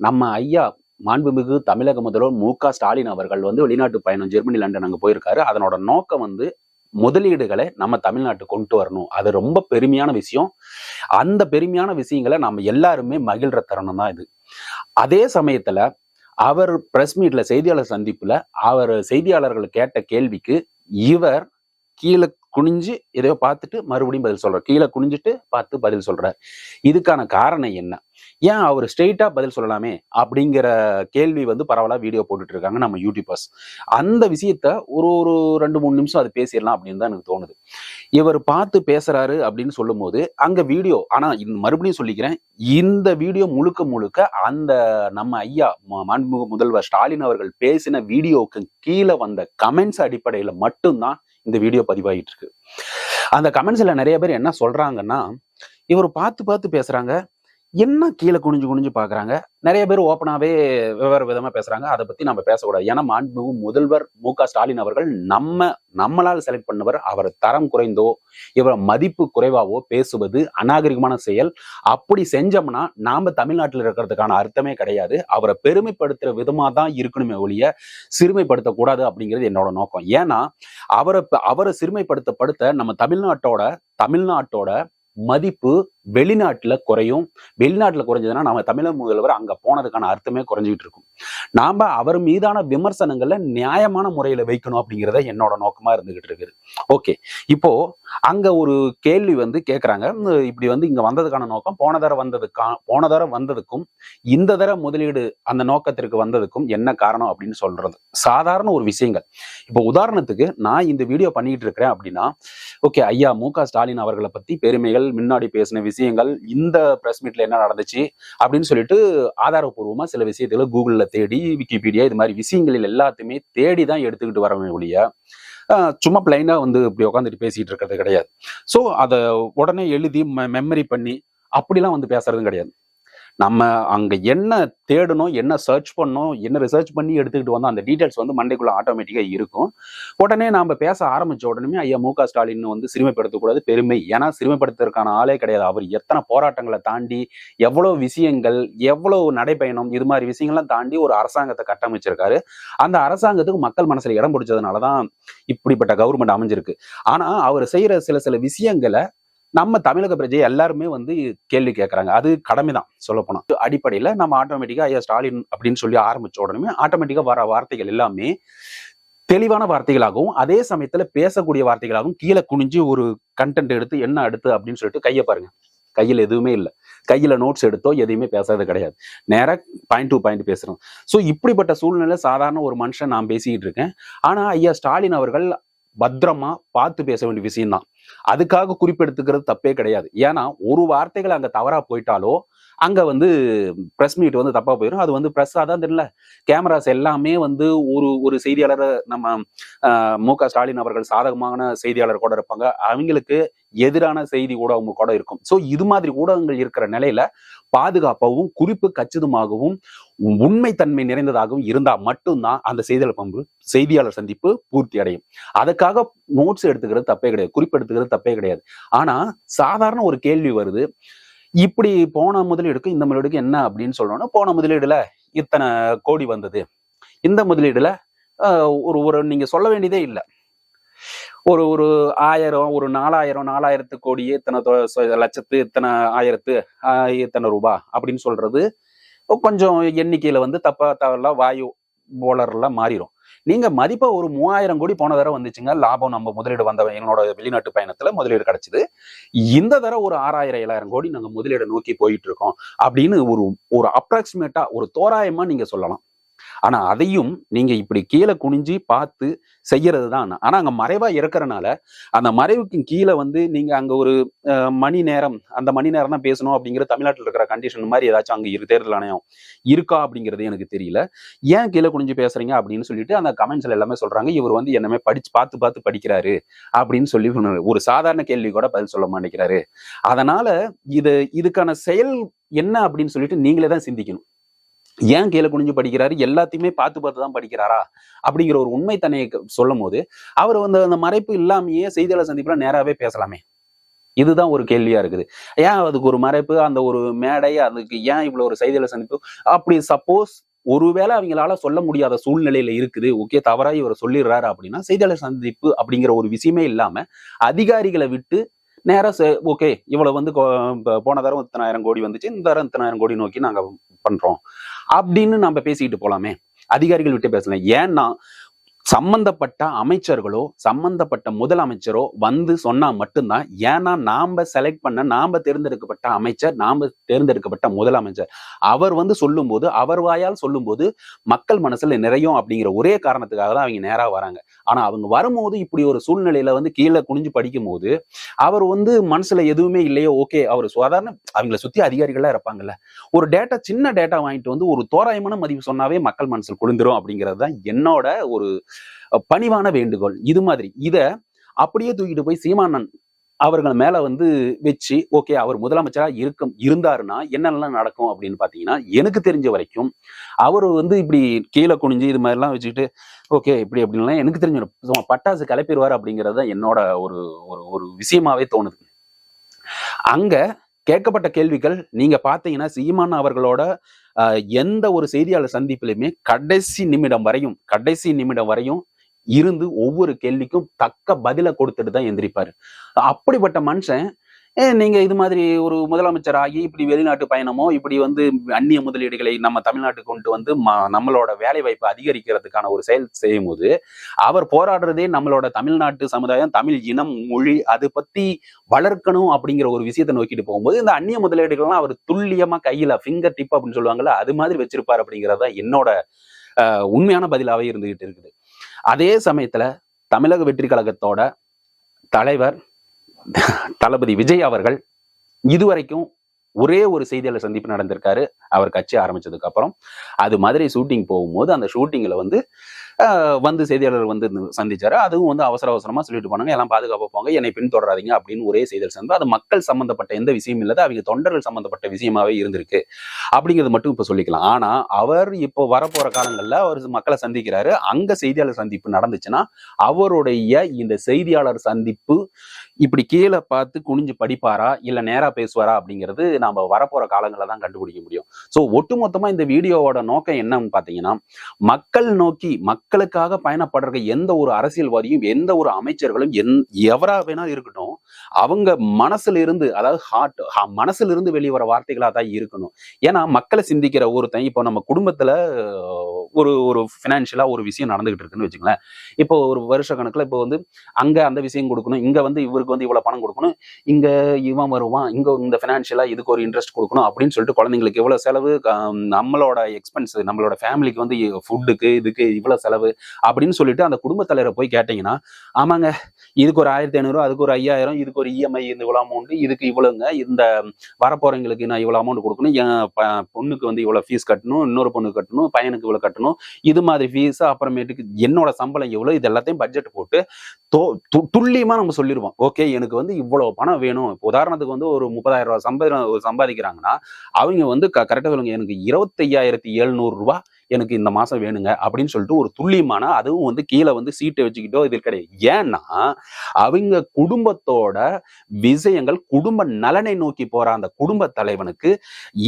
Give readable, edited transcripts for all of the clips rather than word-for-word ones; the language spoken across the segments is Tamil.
நம்ம ஐயா மாண்புமிகு தமிழக முதல்வர் மு.க.ஸ்டாலின் அவர்கள் வந்து வெளிநாட்டு பயணம் ஜெர்மனி, லண்டன் அங்க போயிருக்காரு. அதனோட நோக்கம் வந்து முதலீடுகளை நம்ம தமிழ்நாட்டு கொண்டு வரணும். அது ரொம்ப பெருமையான விஷயம். அந்த பெருமையான விஷயங்களை நம்ம எல்லாருமே மகிழ்ற தருணம் தான் இது. அதே சமயத்துல அவர் பிரஸ் மீட்ல செய்தியாளர் சந்திப்புல அவர் செய்தியாளர்கள் கேட்ட கேள்விக்கு இவர் கீழே குனிஞ்சு எதையோ பார்த்துட்டு மறுபடியும் பதில் சொல்றார். கீழே குனிஞ்சிட்டு பார்த்து பதில் சொல்றார். இதுக்கான காரணம் என்ன? ஏன் அவர் ஸ்ட்ரெயிட்டா பதில் சொல்லலாமே அப்படிங்கிற கேள்வி வந்து பரவலா வீடியோ போட்டுட்டு இருக்காங்க நம்ம யூடியூபர்ஸ். அந்த விஷயத்த ஒரு ஒரு 2-3 நிமிஷம் அது பேசிடலாம் அப்படின்னு தான் எனக்கு தோணுது. இவர் பார்த்து பேசுறாரு அப்படின்னு சொல்லும் போது அங்க வீடியோ, ஆனா மறுபடியும் சொல்லிக்கிறேன், இந்த வீடியோ முழுக்க முழுக்க அந்த நம்ம ஐயா மாண்புமிகு முதல்வர் ஸ்டாலின் அவர்கள் பேசின வீடியோவுக்கு கீழே வந்த கமெண்ட்ஸ் அடிப்படையில மட்டும்தான் இந்த வீடியோ பதிவாகிட்டு இருக்கு. அந்த கமெண்ட்ஸ்ல நிறைய பேர் என்ன சொல்றாங்கன்னா, இவர் பார்த்து பார்த்து பேசுறாங்க, என்ன கீழே குனிஞ்சு குனிஞ்சு பாக்குறாங்க. நிறைய பேர் ஓப்பனாவே வெவ்வேறு விதமா பேசுறாங்க. அதை பத்தி நம்ம பேசக்கூடாது. ஏன்னா மாண்புமிகு முதல்வர் மு.க.ஸ்டாலின் அவர்கள் நம்மளால் செலக்ட் பண்ணவர். அவர் தரம் குறைந்தோ இவர் மதிப்பு குறைவாவோ பேசுவது அநாகரிகமான செயல். அப்படி செஞ்சோம்னா நாம தமிழ்நாட்டில் இருக்கிறதுக்கான அர்த்தமே கிடையாது. அவரை பெருமைப்படுத்துற விதமா தான் இருக்கணுமே ஒழிய சிறுமைப்படுத்தக்கூடாது அப்படிங்கிறது என்னோட நோக்கம். ஏன்னா அவரை சிறுமைப்படுத்த நம்ம தமிழ்நாட்டோட மதிப்பு வெளிநாட்டுல குறையும். வெளிநாட்டுல குறைஞ்சதுன்னா நம்ம தமிழக முதல்வர் அங்க போனதுக்கான அர்த்தமே குறைஞ்சிட்டு இருக்கும். நாம அவர் மீதான விமர்சனங்களை நியாயமான முறையில வைக்கணும் அப்படிங்கிறத என்னோட நோக்கமா இருந்துகிட்டு இருக்குது. ஓகே, இப்போ அங்க ஒரு கேள்வி வந்து கேட்கறாங்க, இப்படி வந்து இங்க வந்ததுக்கான நோக்கம் போன தடவை வந்ததுக்கும் இந்த தடவை முதலீடு அந்த நோக்கத்திற்கு வந்ததுக்கும் என்ன காரணம் அப்படின்னு சொல்றது சாதாரண ஒரு விஷயங்கள். இப்போ உதாரணத்துக்கு நான் இந்த வீடியோ பண்ணிட்டு இருக்கிறேன் அப்படின்னா, ஓகே, ஐயா மு.க.ஸ்டாலின் அவர்களை பத்தி பெருமைகள், முன்னாடி பேசின விஷயங்கள், இந்த பிரஸ் மீட்ல என்ன நடந்துச்சு அப்படின்னு சொல்லிட்டு ஆதாரப்பூர்வமா சில விஷயத்துல கூகுள்ல தேடி, விக்கிபீடியா இது மாதிரி விஷயங்களில் எல்லாத்தையுமே தேடி தான் எடுத்துக்கிட்டு வரவே ஒழிய சும்மா பிளைனா வந்து இப்படி உட்காந்துட்டு பேசிட்டு இருக்கிறது கிடையாது. ஸோ அதை உடனே எழுதி மெமரி பண்ணி அப்படிலாம் வந்து பேசுறதும் கிடையாது. நம்ம அங்க என்ன தேடணும், என்ன சர்ச் பண்ணணும், என்ன ரிசர்ச் பண்ணி எடுத்துக்கிட்டு வந்தோம், அந்த டீடைல்ஸ் வந்து மண்டைக்குள்ள ஆட்டோமேட்டிக்கா இருக்கும். உடனே நாம பேச ஆரம்பிச்ச உடனே ஐயா மு.க.ஸ்டாலின் வந்து சிறுமைப்படுத்தக்கூடாது, பெருமை. ஏன்னா சிறுமைப்படுத்துறதுக்கான ஆளே கிடையாது. அவர் எத்தனை போராட்டங்களை தாண்டி, எவ்வளவு விஷயங்கள், எவ்வளவு நடைபயணம், இது மாதிரி விஷயங்கள்லாம் தாண்டி ஒரு அரசாங்கத்தை கட்டமைச்சிருக்காரு. அந்த அரசாங்கத்துக்கு மக்கள் மனசுல இடம் பிடிச்சதுனாலதான் இப்படிப்பட்ட கவர்மெண்ட் அமைஞ்சிருக்கு. ஆனா அவர் செய்யற சில விஷயங்களை நம்ம தமிழக பிரஜை எல்லாருமே வந்து கேள்வி கேட்கறாங்க. அது கடமைதான் சொல்ல போனா. அடிப்படையில நம்ம ஆட்டோமேட்டிக்கா ஐயா ஸ்டாலின் அப்படின்னு சொல்லி ஆரம்பிச்ச உடனே ஆட்டோமேட்டிக்கா வர வார்த்தைகள் எல்லாமே தெளிவான வார்த்தைகளாகவும் அதே சமயத்துல பேசக்கூடிய வார்த்தைகளாகவும் கீழே குனிஞ்சு ஒரு கண்டென்ட் எடுத்து என்ன அடுத்து அப்படின்னு சொல்லிட்டு கையை பாருங்க, கையில் எதுவுமே இல்லை. கையில நோட்ஸ் எடுத்தோ எதையுமே பேசுறது கிடையாது. நேரா பாயிண்ட் டு பாயிண்ட் பேசுறோம். ஸோ இப்படிப்பட்ட சூழ்நிலை சாதாரண ஒரு மனுஷன் நான் பேசிக்கிட்டு இருக்கேன். ஆனா ஐயா ஸ்டாலின் அவர்கள் பத்திரமா பார்த்து பேச வேண்டிய விஷயம்தான். அதுக்காக குறிப்பெடுத்துக்கிறது தப்பே கிடையாது. ஏன்னா ஒரு வார்த்தைகள் அங்க தவறா போயிட்டாலோ அங்க வந்து பிரஸ் மீட் வந்து தப்பா போயிடும். அது வந்து பிரஸ் அதான் தெரியல, கேமராஸ் எல்லாமே வந்து ஒரு செய்தியாளர் நம்ம மு.க.ஸ்டாலின் அவர்கள் சாதகமான செய்தியாளர் கூட இருப்பாங்க, அவங்களுக்கு எதிரான செய்தி ஊடகம் கூட இருக்கும். ஸோ இது மாதிரி ஊடகங்கள் இருக்கிற நிலையில பாதுகாப்பாகவும் குறிப்பு கச்சிதமாகவும் உண்மைத்தன்மை நிறைந்ததாகவும் இருந்தா மட்டும்தான் அந்த செய்தியாளர் சந்திப்பு பூர்த்தி அடையும். அதுக்காக நோட்ஸ் எடுத்துக்கிறது தப்பே கிடையாது, குறிப்பு எடுத்துக்கிறது தப்பே கிடையாது. ஆனா சாதாரண ஒரு கேள்வி வருது, இப்படி போன முதலீடுக்கு இந்த முதலீடுக்கு என்ன அப்படின்னு சொல்லணும்னா, போன முதலீடுல இத்தனை கோடி வந்தது, இந்த முதலீடுல ஒரு நீங்க சொல்ல வேண்டியதே இல்லை, ஒரு 1000 ஒரு 4000 கோடியே இத்தனை லட்சத்து இத்தனை ஆயிரத்து இத்தனை ரூபாய் அப்படின்னு சொல்றது கொஞ்சம் எண்ணிக்கையில வந்து தவறலாம் வாயு போலர்லாம் மாறிடும். நீங்க மதிப்பா ஒரு 3000 கோடி போன தடவை வந்துச்சுங்க லாபம், நம்ம முதலீடு வந்த என்னோட வெளிநாட்டு பயணத்துல முதலீடு கிடைச்சது. இந்த தடவை ஒரு 6000-7000 கோடி நாங்க முதலீடு நோக்கி போயிட்டு இருக்கோம் அப்படின்னு ஒரு அப்ராக்சிமேட்டா ஒரு தோராயமா நீங்க சொல்லலாம். ஆனா அதையும் நீங்க இப்படி கீழே குனிஞ்சு பார்த்து செய்யறது தான். ஆனா அங்க மறைவா இருக்கிறனால அந்த மறைவுக்கு கீழே வந்து நீங்க அங்க ஒரு மணி நேரம், அந்த மணி நேரம் தான் பேசணும் அப்படிங்கிற தமிழ்நாட்டில் இருக்கிற கண்டிஷன் மாதிரி ஏதாச்சும் அங்க தேர்தல் ஆணையம் இருக்கா அப்படிங்கிறது எனக்கு தெரியல. ஏன் கீழே குனிஞ்சு பேசுறீங்க அப்படின்னு சொல்லிட்டு அந்த கமெண்ட்ஸ்ல எல்லாமே சொல்றாங்க, இவர் வந்து என்னமே பார்த்து படிக்கிறாரு அப்படின்னு சொல்லி ஒரு சாதாரண கேள்வி கூட பதில் சொல்ல மாட்டேங்கிறாரு. அதனால இதுக்கான செயல் என்ன அப்படின்னு சொல்லிட்டு நீங்களே தான் சிந்திக்கணும். ஏன் கீழே குனிஞ்சு படிக்கிறாரு, எல்லாத்தையுமே பார்த்து தான் படிக்கிறாரா அப்படிங்கிற ஒரு உண்மை தன்னையை சொல்லும் போது அவர் வந்து அந்த மறைப்பு இல்லாமையே செய்தியாளர் சந்திப்புல நேராவே பேசலாமே. இதுதான் ஒரு கேள்வியா இருக்குது. ஏன் அதுக்கு ஒரு மறைப்பு, அந்த ஒரு மேடை, அதுக்கு ஏன் இவ்வளவு ஒரு செய்தியாளர் சந்திப்பு? அப்படி சப்போஸ் ஒருவேளை அவங்களால சொல்ல முடியாத சூழ்நிலையில இருக்குது, ஓகே தவறா இவர் சொல்லிடுறாரு அப்படின்னா, செய்தியாளர் சந்திப்பு அப்படிங்கிற ஒரு விஷயமே இல்லாம அதிகாரிகளை விட்டு நேரா ஓகே இவ்வளவு வந்து போன தடவை இத்தனாயிரம் கோடி வந்துச்சு, இந்த தடவை இத்தனாயிரம் கோடி நோக்கி நாங்க பண்றோம் அப்படின்னு நம்ம பேசிக்கிட்டு போலாமே. அதிகாரிகள் விட்டு பேசலாம். ஏன்னா சம்பந்தப்பட்ட அமைச்சர்களோ சம்பந்தப்பட்ட முதலமைச்சரோ வந்து சொன்னா மட்டும்தான். ஏன்னா நாம செலக்ட் பண்ண, நாம தேர்ந்தெடுக்கப்பட்ட அமைச்சர், நாம தேர்ந்தெடுக்கப்பட்ட முதலமைச்சர் அவர் வந்து சொல்லும் போது, அவர் வாயால் சொல்லும் போது மக்கள் மனசுல நிறையும் அப்படிங்கிற ஒரே காரணத்துக்காக தான் அவங்க நேரா வராங்க. ஆனா அவங்க வரும்போது இப்படி ஒரு சூழ்நிலையில வந்து கீழே குனிஞ்சு படிக்கும் போது அவர் வந்து மனசுல எதுவுமே இல்லையோ, ஓகே அவர் சாதாரண அவங்களை சுத்தி அதிகாரிகளா இருப்பாங்கல்ல, ஒரு டேட்டா சின்ன டேட்டா வாங்கிட்டு வந்து ஒரு தோராயமான மதிப்பு சொன்னாவே மக்கள் மனசுல குளிந்துரும் அப்படிங்கிறது தான் என்னோட ஒரு பணிவான வேண்டுகோள். இது மாதிரி இத அப்படியே தூக்கிட்டு போய் சீமானன் அவர்கள் மேல வந்து வச்சு, ஓகே அவர் முதலமைச்சரா இருந்தாருன்னா என்னெல்லாம் நடக்கும் அப்படின்னு பாத்தீங்கன்னா, எனக்கு தெரிஞ்ச வரைக்கும் அவரு வந்து இப்படி கீழே குனிஞ்சு இது மாதிரி எல்லாம் வச்சுக்கிட்டு ஓகே இப்படி அப்படின்லாம் எனக்கு தெரிஞ்ச பட்டாசு கிளப்பிடுவார் அப்படிங்கிறது தான் என்னோட ஒரு ஒரு விஷயமாவே தோணுது. அங்க கேட்கப்பட்ட கேள்விகள் நீங்க பாத்தீங்கன்னா சீமான் அவர்களோட எந்த ஒரு செய்தியாளர் சந்திப்பிலுமே கடைசி நிமிடம் வரையும் இருந்து ஒவ்வொரு கேள்விக்கும் தக்க பதில கொடுத்துட்டு தான் எந்திரிப்பாரு. அப்படிப்பட்ட மனுஷன் நீங்க இது மாதிரி ஒரு முதலமைச்சர் ஆகி இப்படி வெளிநாட்டு பயணமோ இப்படி வந்து அந்நிய முதலீடுகளை நம்ம தமிழ்நாட்டுக்கு கொண்டு வந்து நம்மளோட வேலை வாய்ப்பை அதிகரிக்கிறதுக்கான ஒரு செயல் செய்யும் போது அவர் போராடுறதே நம்மளோட தமிழ்நாட்டு சமுதாயம், தமிழ் இனம், மொழி அது பத்தி வளர்க்கணும் அப்படிங்கிற ஒரு விஷயத்தை நோக்கிட்டு போகும்போது இந்த அந்நிய முதலீடுகள்லாம் அவர் துல்லியமா கையில ஃபிங்கர் டிப் அப்படின்னு சொல்லுவாங்கல்ல, அது மாதிரி வச்சிருப்பாரு அப்படிங்கிறதா என்னோட உண்மையான பதிலாவே இருந்துகிட்டு இருக்குது. அதே சமயத்துல தமிழக வெற்றி கழகத்தோட தலைவர் தளபதி விஜய் அவர்கள் இதுவரைக்கும் ஒரே ஒரு செய்தியாளர் சந்திப்பு நடந்திருக்காரு அவர் கட்சி ஆரம்பிச்சதுக்கு அப்புறம். அது மாதிரி ஷூட்டிங் போகும்போது அந்த ஷூட்டிங்ல வந்து செய்தியாளர் வந்து சந்திச்சாரு. அதுவும் வந்து அவசரமா சொல்லிட்டு போனாங்க, எல்லாம் பாதுகாப்பா போங்க, என்னை பின்தொடராதீங்க அப்படின்னு ஒரே செய்தியாளர் சந்திப்பு. அது மக்கள் சம்பந்தப்பட்ட எந்த விஷயம் இல்லாத அவங்க தொண்டர்கள் சம்பந்தப்பட்ட விஷயமாவே இருந்திருக்கு அப்படிங்கிறது மட்டும் இப்ப சொல்லிக்கலாம். ஆனா அவர் இப்போ வரப்போற காலங்கள்ல அவர் மக்களை சந்திக்கிறாரு. அங்க செய்தியாளர் சந்திப்பு நடந்துச்சுன்னா அவருடைய இந்த செய்தியாளர் சந்திப்பு இப்படி கீழே பார்த்து குனிஞ்சு படிப்பாரா இல்ல நேரா பேசுவாரா அப்படிங்கிறது நாம வரப்போற காலங்களை தான் கண்டுபிடிக்க முடியும். சோ ஒட்டுமொத்தமா இந்த வீடியோவோட நோக்கம் என்னன்னு பாத்தீங்கன்னா, மக்கள் நோக்கி மக்களுக்காக பயணப்படுற எந்த ஒரு அரசியல்வாதியும் எந்த ஒரு அமைச்சர்களும் எவரா வேணா இருக்கட்டும், அவங்க மனசுல இருந்து, அதாவது மனசுல இருந்து வெளிவர வார்த்தைகளா தான் இருக்கணும். ஏன்னா மக்களை சிந்திக்கிற ஒருத்தன் இப்போ நம்ம குடும்பத்துல ஒரு பினான்சியலா ஒரு விஷயம் நடந்துகிட்டு இருக்குன்னு வச்சுங்களேன். இப்போ ஒரு வருஷ கணக்குல இப்போ வந்து அங்க அந்த விஷயம் கொடுக்கணும், இங்க வந்து இவருக்கு வந்து இவ்வளவு பணம் கொடுக்கணும், இங்க இவன் வருவான், இங்க இந்த பினான்சியலா இதுக்கு ஒரு இன்ட்ரெஸ்ட் கொடுக்கணும் அப்படின்னு சொல்லிட்டு குழந்தைங்களுக்கு இவ்வளவு செலவு, நம்மளோட எக்ஸ்பென்ஸ், நம்மளோட ஃபேமிலிக்கு வந்து ஃபுட்டுக்கு இதுக்கு இவ்வளவு செலவு அப்படின்னு சொல்லிட்டு அந்த குடும்ப தலைவரை போய் கேட்டீங்கன்னா, ஆமாங்க இதுக்கு ஒரு 1500, அதுக்கு ஒரு 5000, இதுக்கு ஒரு இஎம்ஐ இந்த இவ்வளவு அமௌண்ட், இதுக்கு இவ்வளவுங்க, இந்த வரப்போறவங்களுக்கு நான் இவ்வளவு அமௌண்ட் கொடுக்கணும், என் பொண்ணுக்கு வந்து இவ்வளவு ஃபீஸ் கட்டணும், இன்னொரு பொண்ணுக்கு கட்டணும், பையனுக்கு இவ்வளவு கட்டணும், இது மாதிரி ஃபீஸ், அப்புறமேட்டுக்கு என்னோட சம்பளம் எவ்வளவு, இது எல்லாத்தையும் பட்ஜெட் போட்டு துல்லியமா நம்ம சொல்லிடுவோம். ஓகே எனக்கு வந்து இவ்வளவு பணம் வேணும். உதாரணத்துக்கு வந்து ஒரு 30,000 ரூபாய் சம்பாதிக்கிறாங்கன்னா அவங்க வந்து கரெக்டா சொல்லுங்க, எனக்கு 25,700 ரூபாய் எனக்கு இந்த மாசம் வேணுங்க அப்படின்னு சொல்லிட்டு ஒரு துல்லியமான, அதுவும் வந்து கீழே வந்து சீட்டை வச்சுக்கிட்டோ இது கிடையாது. ஏன்னா அவங்க குடும்பத்தோட விஷயங்கள், குடும்ப நலனை நோக்கி போற அந்த குடும்ப தலைவனுக்கு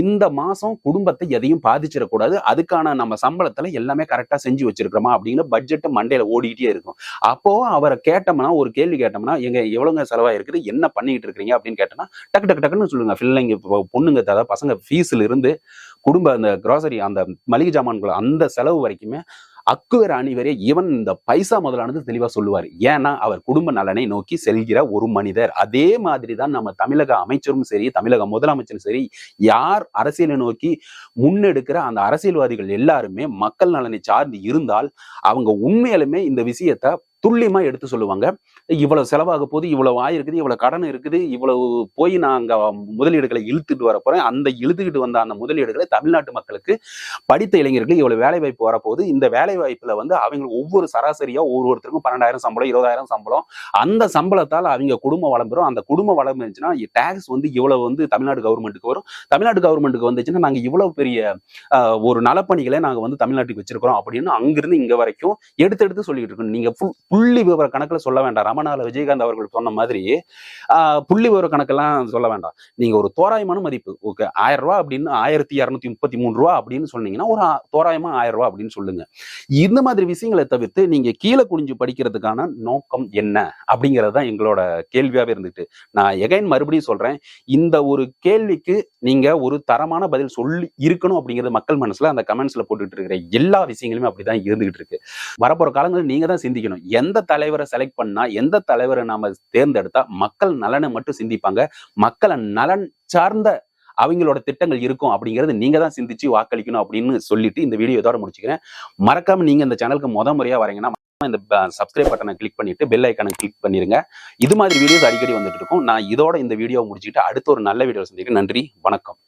இந்த மாசம் குடும்பத்தை எதையும் பாதிச்சிடக்கூடாது, அதுக்கான நம்ம சம்பளத்துல எல்லாமே கரெக்டா செஞ்சு வச்சிருக்கிறோமா அப்படிங்கிற பட்ஜெட் மண்டையில ஓடிக்கிட்டே இருக்கும். அப்போ அவரை கேட்டோம்னா, ஒரு கேள்வி கேட்டோம்னா, எங்க எவ்வளவுங்க செலவாயிருக்குது, என்ன பண்ணிட்டு இருக்கீங்க அப்படின்னு கேட்டோம்னா டக்கு டக்கு டக்குன்னு சொல்லுங்க. பிள்ளைங்க பொண்ணுங்க, அதாவது பசங்க ஃபீஸ்ல இருந்து குடும்ப அந்த கிராசரி அந்த மளிகை ஜாமான்கள் அந்த செலவு வரைக்குமே அக்குவேர் அணிவரே ஈவன் இந்த பைசா முதலானது தெளிவா சொல்லுவார். ஏன்னா அவர் குடும்ப நலனை நோக்கி செல்கிற ஒரு மனிதர். அதே மாதிரிதான் நம்ம தமிழக அமைச்சரும் சரி, தமிழக முதலமைச்சரும் சரி, யார் அரசியலை நோக்கி முன்னெடுக்கிற அந்த அரசியல்வாதிகள் எல்லாருமே மக்கள் நலனை சார்ந்து இருந்தால் அவங்க உண்மையிலுமே இந்த விஷயத்த துல்லியமா எடுத்து சொல்லுவாங்க. இவ்வளவு செலவாக போது, இவ்வளவு ஆயிருக்குது, இவ்வளவு கடன் இருக்குது, இவ்வளவு போய் நான் அங்க முதலீடுகளை இழுத்துட்டு வர போறேன், அந்த இழுத்துக்கிட்டு வந்த அந்த முதலீடுகளை தமிழ்நாட்டு மக்களுக்கு, படித்த இளைஞர்களுக்கு இவ்வளவு வேலை வாய்ப்பு வரப்போகுது, இந்த வேலை வாய்ப்புல வந்து அவங்க ஒவ்வொரு சராசரியா ஒவ்வொருத்தருக்கும் 12,000 சம்பளம், 20,000 சம்பளம், அந்த சம்பளத்தால் அவங்க குடும்பம் வளர்ந்துரும். அந்த குடும்பம் வளர்ந்துச்சுன்னா டாக்ஸ் வந்து இவ்வளவு வந்து தமிழ்நாடு கவர்மெண்ட்டுக்கு வரும், தமிழ்நாடு கவர்மெண்ட்டுக்கு வந்துச்சுன்னா நாங்க இவ்வளவு பெரிய ஒரு நலப்பணிகளை நாங்க வந்து தமிழ்நாட்டுக்கு வச்சிருக்கிறோம் அப்படின்னு அங்கிருந்து இங்க வரைக்கும் எடுத்து சொல்லிட்டு இருக்கோம். நீங்க புள்ளி விவர கணக்குல சொல்ல வேண்டாம். ரமணால விஜயகாந்த் அவர்கள் சொன்ன மாதிரி புள்ளி விவர கணக்கெல்லாம் சொல்ல வேண்டாம். நீங்க ஒரு தோராயமான மதிப்பு, ஓகே, 1000 ரூபாய் அப்படின்னு 1233 ரூபா அப்படின்னு சொன்னீங்கன்னா ஒரு தோராயமா 1000 ரூபாய் அப்படின்னு சொல்லுங்க. இந்த மாதிரி விஷயங்களை தவிர்த்து நீங்க கீழே குனிஞ்சு படிக்கிறதுக்கான நோக்கம் என்ன அப்படிங்கிறது தான் எங்களோட கேள்வியாவே இருந்துட்டு, நான் எகைன் மறுபடியும் சொல்றேன், இந்த ஒரு கேள்விக்கு நீங்க ஒரு தரமான பதில் சொல்லி இருக்கணும் அப்படிங்கிறது மக்கள் மனசுல அந்த கமெண்ட்ஸ்ல போட்டுட்டு இருக்கிற எல்லா விஷயங்களுமே அப்படிதான் இருந்துகிட்டு இருக்கு. வரப்போற காலங்களில் நீங்க தான் சிந்திக்கணும். எந்த தலைவரை செலக்ட் பண்ணா, எந்த தலைவரை நாம தேர்ந்தெடுத்தா மக்கள் நலனை மட்டும் சிந்திப்பாங்க, மக்கள் நலன் சார்ந்த அவங்களோட திட்டங்கள் இருக்கும் அப்படிங்கிறது நீங்க தான் சிந்திச்சு வாக்களிக்கணும் அப்படின்னு சொல்லிட்டு இந்த வீடியோ இதோட முடிச்சுக்கிறேன். மறக்காம நீங்க இந்த சேனலுக்கு முறையா வரீங்கன்னா இந்த சப்ஸ்கிரைப் பட்டனை கிளிக் பண்ணிட்டு பெல் ஐக்கானை கிளிக் பண்ணிருங்க. இது மாதிரி வீடியோஸ் அடிக்கடி வந்துட்டு இருக்கும். நான் இதோட இந்த வீடியோ முடிச்சுட்டு அடுத்த ஒரு நல்ல வீடியோ சந்திக்கிறேன். நன்றி, வணக்கம்.